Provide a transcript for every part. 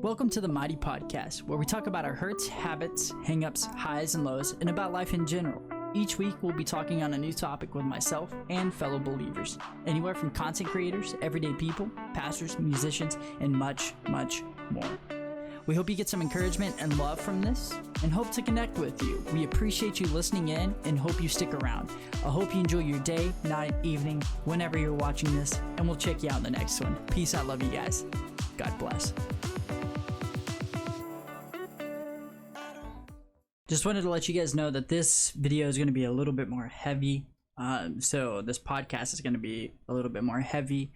Welcome to the Mighty Podcast, where we talk about our hurts, habits, hangups, highs, and lows, and about life in general. Each week, we'll be talking on a new topic with myself and fellow believers, anywhere from content creators, everyday people, pastors, musicians, and much, much more. We hope you get some encouragement and love from this, and hope to connect with you. We appreciate you listening in and hope you stick around. I hope you enjoy your day, night, evening, whenever you're watching this, and we'll check you out in the next one. Peace out, love you guys. God bless. Just wanted to let you guys know that this video is going to be a little bit more heavy. So this podcast is going to be a little bit more heavy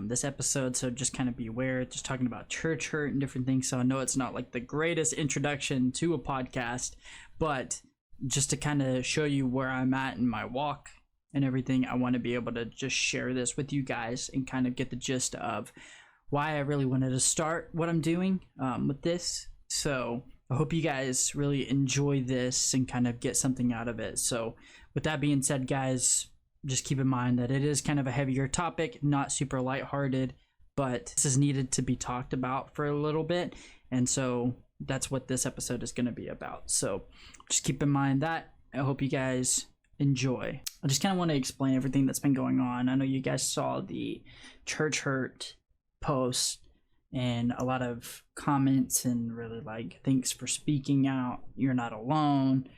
this episode. So just kind of be aware, just talking about church hurt and different things. So I know it's not like the greatest introduction to a podcast, but just to kind of show you where I'm at in my walk and everything, I want to be able to just share this with you guys and kind of get the gist of why I really wanted to start what I'm doing with this. So I hope you guys really enjoy this and kind of get something out of it. So with that being said, guys, just keep in mind that it is kind of a heavier topic, not super lighthearted, but this is needed to be talked about for a little bit. And so that's what this episode is going to be about. So just keep in mind that. I hope you guys enjoy. I just kind of want to explain everything that's been going on. I know you guys saw the church hurt post and a lot of comments and really like, thanks for speaking out, you're not alone,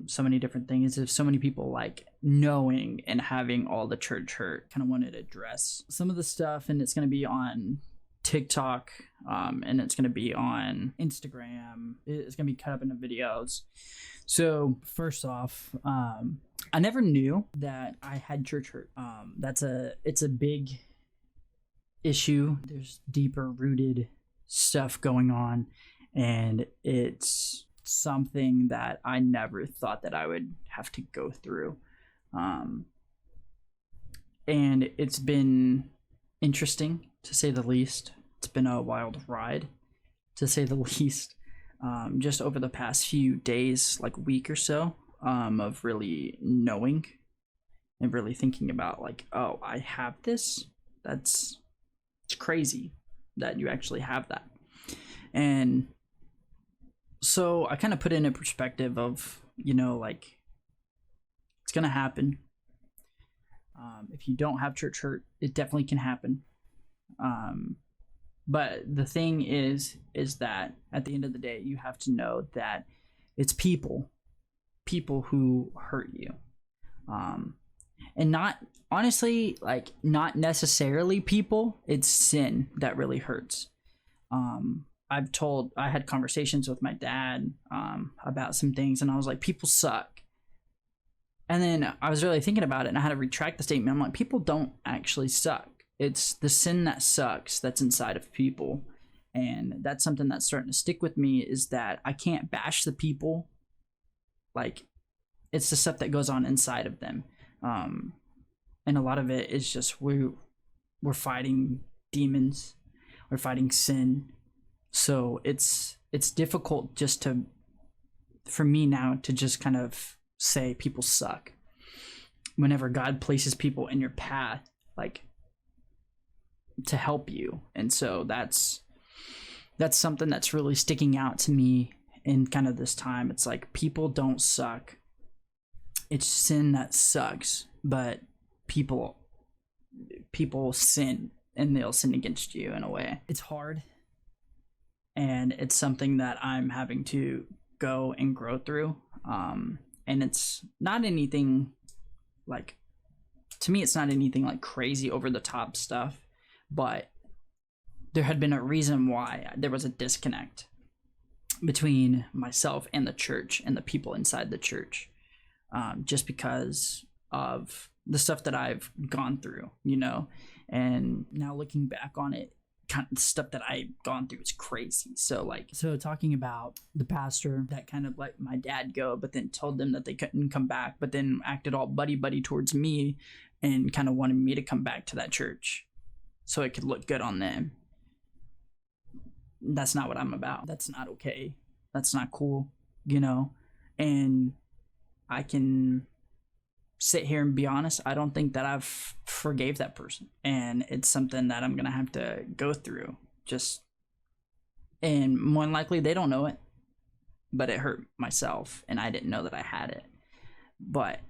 so many different things. If so many people like knowing and having all the church hurt, kind of wanted to address some of the stuff, and it's going to be on TikTok, and it's going to be on Instagram. It's going to be cut up into videos. So first off, I never knew that I had church hurt. It's a big issue. There's deeper rooted stuff going on, and it's something that I never thought that I would have to go through, and it's been interesting to say the least. It's been a wild ride to say the least, just over the past few days, like week or so, of really knowing and really thinking about like, oh, I have this. It's crazy that you actually have that. And so I kind of put it in a perspective of, you know, like, it's going to happen. If you don't have church hurt, it definitely can happen. But the thing is that at the end of the day, you have to know that it's people who hurt you. And not, honestly, like, not necessarily people, it's sin that really hurts. I had conversations with my dad about some things, and I was like, people suck. And then I was really thinking about it, and I had to retract the statement. I'm like, people don't actually suck. It's the sin that sucks that's inside of people. And that's something that's starting to stick with me, is that I can't bash the people. Like, it's the stuff that goes on inside of them. And a lot of it is just we're fighting demons, we're fighting sin. So it's difficult just for me now to just kind of say people suck, whenever God places people in your path, like, to help you. And so that's something that's really sticking out to me in kind of this time. It's like, people don't suck. It's sin that sucks, but people sin, and they'll sin against you in a way. It's hard, and it's something that I'm having to go and grow through. And it's not anything like, to me, it's not anything like crazy over the top stuff, but there had been a reason why there was a disconnect between myself and the church and the people inside the church. Just because of the stuff that I've gone through, you know, and now looking back on it, kind of the stuff that I've gone through is crazy. So talking about the pastor that kind of let my dad go, but then told them that they couldn't come back, but then acted all buddy towards me and kind of wanted me to come back to that church so it could look good on them. That's not what I'm about. That's not okay. That's not cool, you know. And I can sit here and be honest, I don't think that I've forgave that person, and it's something that I'm gonna have to go through just and more than likely they don't know it, but it hurt myself and I didn't know that I had it. But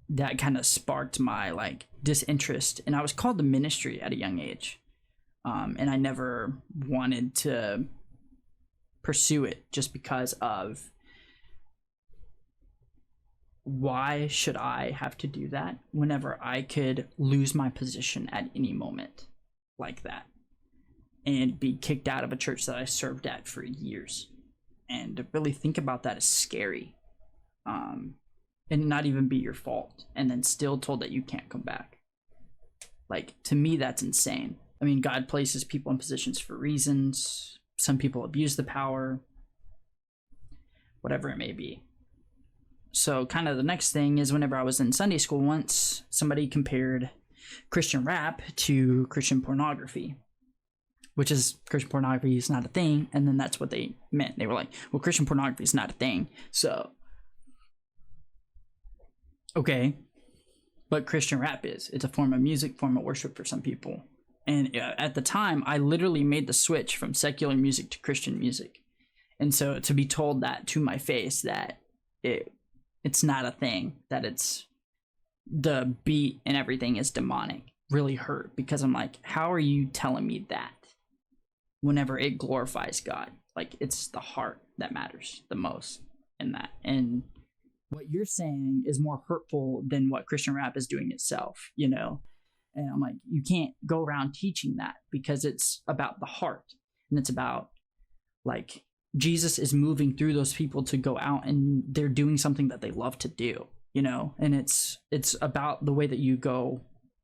that kind of sparked my like disinterest, and I was called to ministry at a young age, and I never wanted to pursue it just because of why should I have to do that whenever I could lose my position at any moment like that and be kicked out of a church that I served at for years. And to really think about that is scary, and not even be your fault, and then still told that you can't come back. Like, to me, that's insane. I mean, God places people in positions for reasons. Some people abuse the power, whatever it may be. So kind of the next thing is, whenever I was in Sunday school once, somebody compared Christian rap to Christian pornography, which is, Christian pornography is not a thing. And then that's what they meant. They were like, well, Christian pornography is not a thing. So, okay, but Christian rap is. It's a form of music, form of worship for some people. And at the time, I literally made the switch from secular music to Christian music. And so to be told that to my face, that it's not a thing, that it's the beat and everything is demonic, really hurt, because I'm like, how are you telling me that whenever it glorifies God? Like, it's the heart that matters the most in that. And what you're saying is more hurtful than what Christian rap is doing itself, you know? And I'm like, you can't go around teaching that, because it's about the heart, and it's about like Jesus is moving through those people to go out and they're doing something that they love to do, you know? And it's about the way that you go.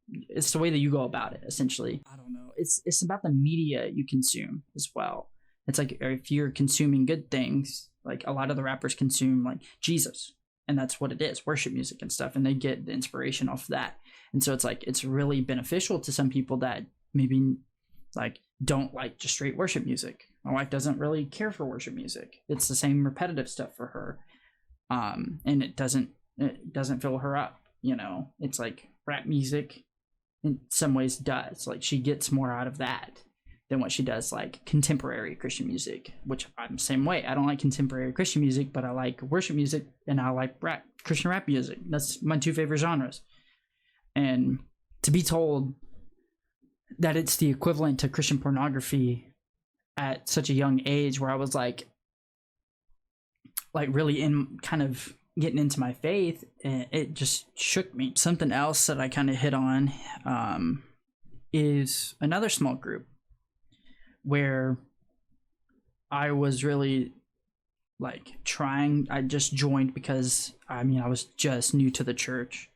It's the way that you go about it, essentially. I don't know. It's about the media you consume as well. It's like, if you're consuming good things, like a lot of the rappers consume like Jesus, and that's what it is, worship music and stuff, and they get the inspiration off that. And so it's like, it's really beneficial to some people that maybe like don't like just straight worship music. My wife doesn't really care for worship music. It's the same repetitive stuff for her, and it doesn't fill her up, you know? It's like rap music in some ways does. Like, she gets more out of that than what she does like contemporary Christian music, which I'm the same way. I don't like contemporary Christian music, but I like worship music, and I like Christian rap music. That's my two favorite genres. And to be told that it's the equivalent to Christian pornography at such a young age, where I was like really in kind of getting into my faith, it just shook me. Something else that I kind of hit on is another small group where I was really like trying. I just joined because I was just new to the church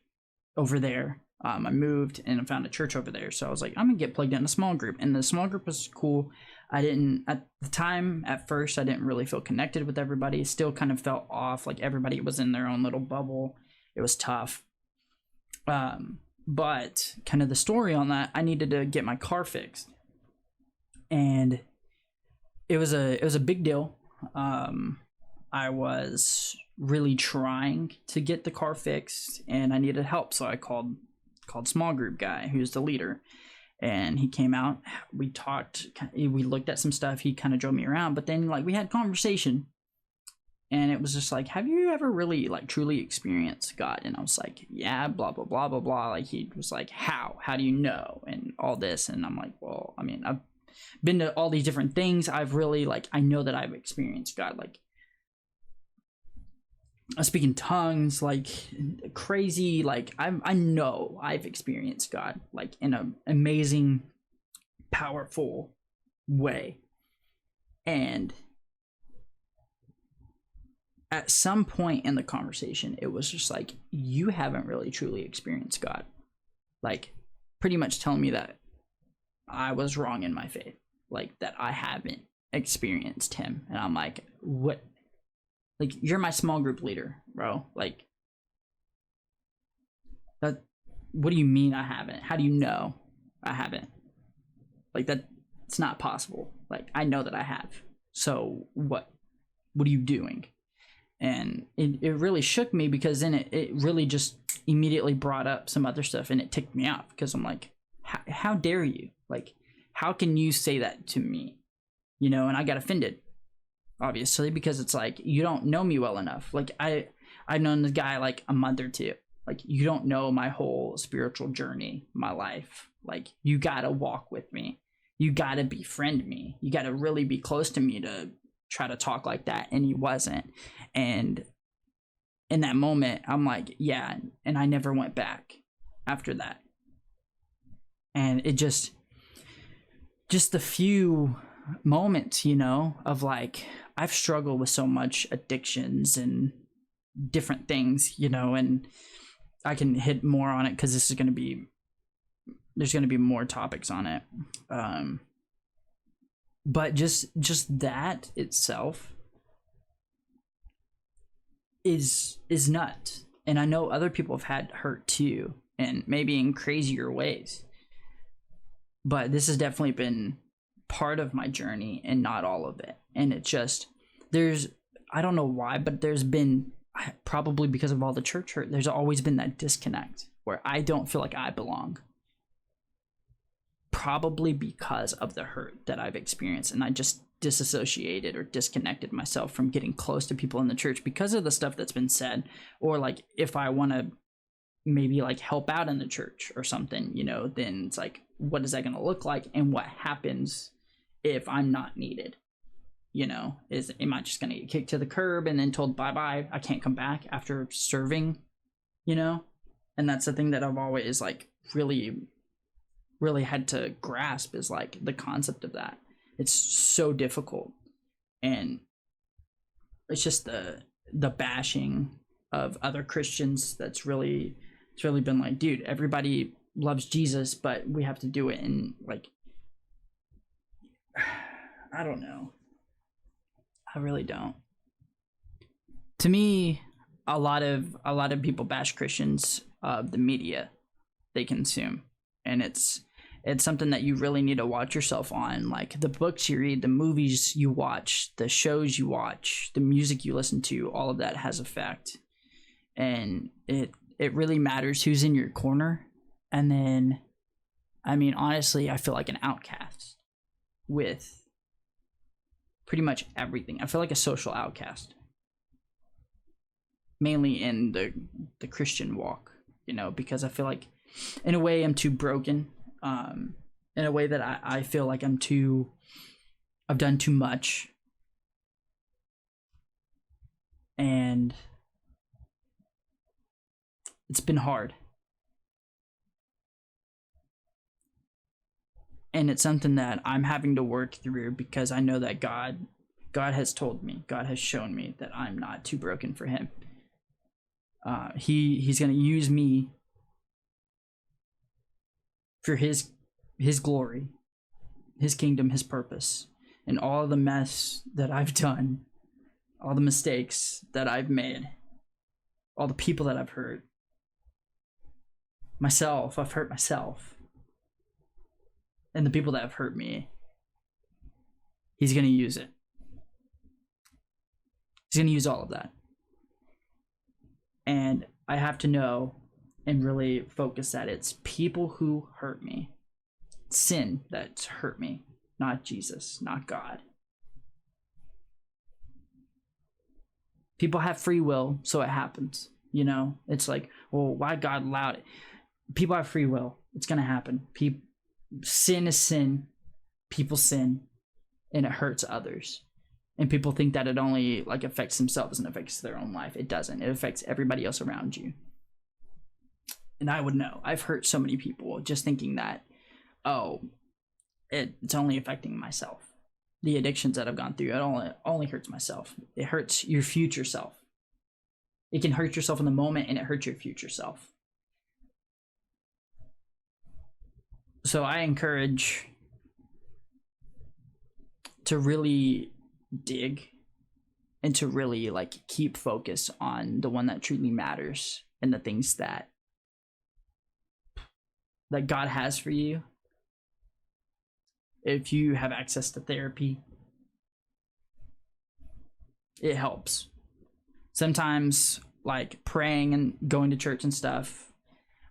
over there. I moved and I found a church over there, so I was like, I'm gonna get plugged in a small group. And the small group was cool. I didn't, at the time, at first, I didn't really feel connected with everybody. Still kind of felt off, like everybody was in their own little bubble. It was tough. But kind of the story on that, I needed to get my car fixed, and it was a big deal. I was really trying to get the car fixed, and I needed help, so I called small group guy, who's the leader, and he came out. We talked, we looked at some stuff. He kind of drove me around, but then like we had conversation, and it was just like, have you ever really like truly experienced God? And I was like, yeah, blah blah blah blah blah. Like, he was like, how do you know, and all this. And I'm like, well, I've been to all these different things. I've really I know that I've experienced God. Like, I speak in tongues like crazy. Like, I know I've experienced God like in an amazing, powerful way. And at some point in the conversation, it was just like, you haven't really truly experienced God. Like, pretty much telling me that I was wrong in my faith, like that I haven't experienced him. And I'm like, what? Like, you're my small group leader, bro. Like, that, what do you mean I haven't? How do you know I haven't? Like, it's not possible. Like, I know that I have. So what are you doing? And it really shook me, because then it really just immediately brought up some other stuff, and it ticked me off, because I'm like, how dare you? Like, how can you say that to me? and I got offended, obviously, because it's like, you don't know me well enough. Like, I've known the guy like a month or two. Like, you don't know my whole spiritual journey, my life. Like, you gotta walk with me. You gotta befriend me. You gotta really be close to me to try to talk like that. And he wasn't. And in that moment, I'm like, yeah. And I never went back after that. And it just the few moments, of like, I've struggled with so much addictions and different things, and I can hit more on it because there's going to be more topics on it. But just that itself is nuts. And I know other people have had hurt too, and maybe in crazier ways. But this has definitely been part of my journey and not all of it. And it just, I don't know why, but there's been, probably because of all the church hurt, there's always been that disconnect where I don't feel like I belong. Probably because of the hurt that I've experienced, and I just disassociated or disconnected myself from getting close to people in the church because of the stuff that's been said. Or like, if I want to maybe like help out in the church or something, then it's like, what is that going to look like? And what happens if I'm not needed? Am I just going to get kicked to the curb and then told bye-bye, I can't come back after serving, and that's the thing that I've always like really had to grasp, is like the concept of that. It's so difficult. And it's just the bashing of other Christians it's really been like, dude, everybody loves Jesus, but we have to do it in like, I don't know. I really don't. To me, a lot of people bash Christians of the media they consume, and it's something that you really need to watch yourself on. Like, the books you read, the movies you watch, the shows you watch, the music you listen to, all of that has effect. And it really matters who's in your corner. And then, I mean, honestly, I feel like an outcast with pretty much everything. I feel like a social outcast, mainly in the Christian walk, because I feel like in a way I'm too broken, in a way that I feel like I've done too much, and it's been hard. And it's something that I'm having to work through, because I know that God has told me, God has shown me that I'm not too broken for him. He's going to use me for his glory, his kingdom, his purpose. And all the mess that I've done, all the mistakes that I've made, all the people that I've hurt, I've hurt myself. And the people that have hurt me, he's going to use it. He's going to use all of that. And I have to know and really focus that it's people who hurt me. Sin that's hurt me, not Jesus, not God. People have free will, so it happens. It's like, well, why God allowed it? People have free will. It's going to happen. Sin is sin. People sin, and it hurts others. And people think that it only like affects themselves and affects their own life. It doesn't. It affects everybody else around you. And I would know. I've hurt so many people just thinking that, oh, it's only affecting myself. The addictions that I've gone through, it only hurts myself. It hurts your future self. It can hurt yourself in the moment, and it hurts your future self. So I encourage to really dig and to really like keep focus on the one that truly matters and the things that God has for you. If you have access to therapy, it helps. Sometimes like praying and going to church and stuff,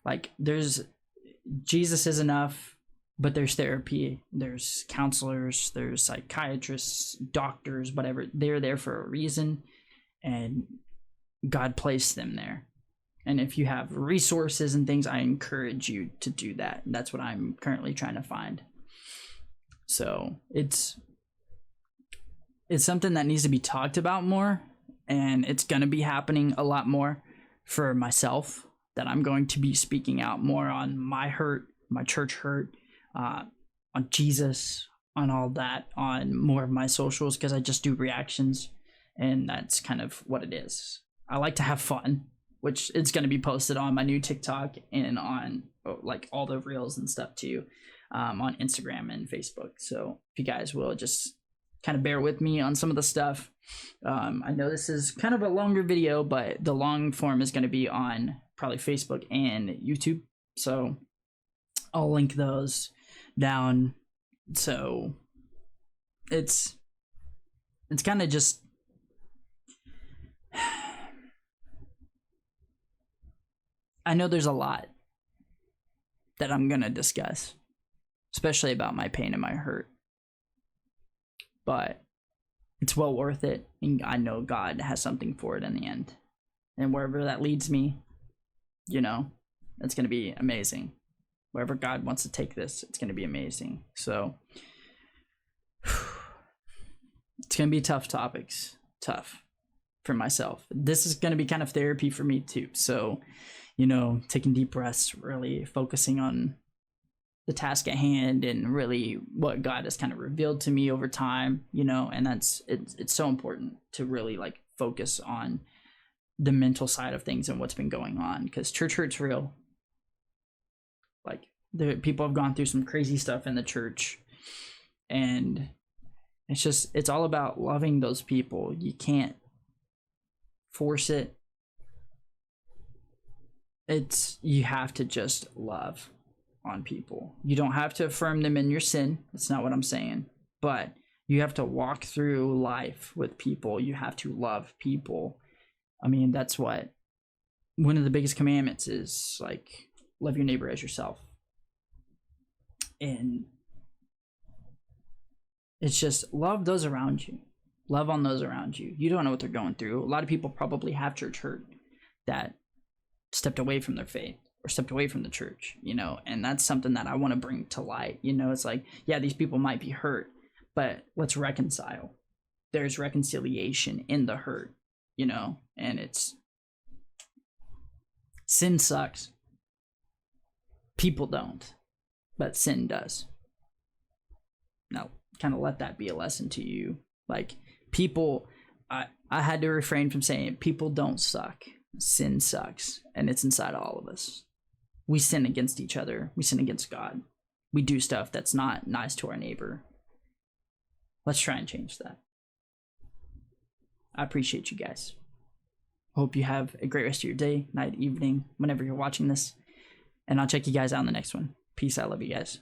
like Jesus is enough. but there's therapy, there's counselors, there's psychiatrists, doctors, whatever. They're there for a reason, and God placed them there. And if you have resources and things, I encourage you to do that. And that's what I'm currently trying to find. So it's something that needs to be talked about more, and it's going to be happening a lot more for myself, that I'm going to be speaking out more on my hurt, my church hurt, on Jesus, on all that, on more of my socials, because I just do reactions, and that's kind of what it is. I like to have fun, which it's going to be posted on my new TikTok and on like all the reels and stuff too, on Instagram and Facebook. So if you guys will just kind of bear with me on some of the stuff. I know this is kind of a longer video, but the long form is going to be on probably Facebook and YouTube. So I'll link those down. So it's kind of just I know there's a lot that I'm going to discuss, especially about my pain and my hurt. But it's well worth it, and I know God has something for it in the end. And wherever that leads me, you know, it's going to be amazing. Wherever God wants to take this, it's going to be amazing. So it's going to be tough topics, tough for myself. This is going to be kind of therapy for me too. So, you know, taking deep breaths, really focusing on the task at hand and really what God has kind of revealed to me over time, you know, and it's so important to really like focus on the mental side of things and what's been going on, because church hurt's real. Like, the people have gone through some crazy stuff in the church, and it's all about loving those people. You can't force it. You have to just love on people. You don't have to affirm them in your sin. That's not what I'm saying. But you have to walk through life with people. You have to love people. I mean, that's what one of the biggest commandments is, like, love your neighbor as yourself. And it's just love those around you. Love on those around you. You don't know what they're going through. A lot of people probably have church hurt that stepped away from their faith or stepped away from the church, you know, and that's something that I want to bring to light. You know, it's like, yeah, these people might be hurt, but let's reconcile. There's reconciliation in the hurt, you know, and sin sucks. People don't, but sin does. Now, kind of let that be a lesson to you. Like, people, I had to refrain from saying it. People don't suck. Sin sucks, and it's inside all of us. We sin against each other. We sin against God. We do stuff that's not nice to our neighbor. Let's try and change that. I appreciate you guys. Hope you have a great rest of your day, night, evening, whenever you're watching this. And I'll check you guys out in the next one. Peace. I love you guys.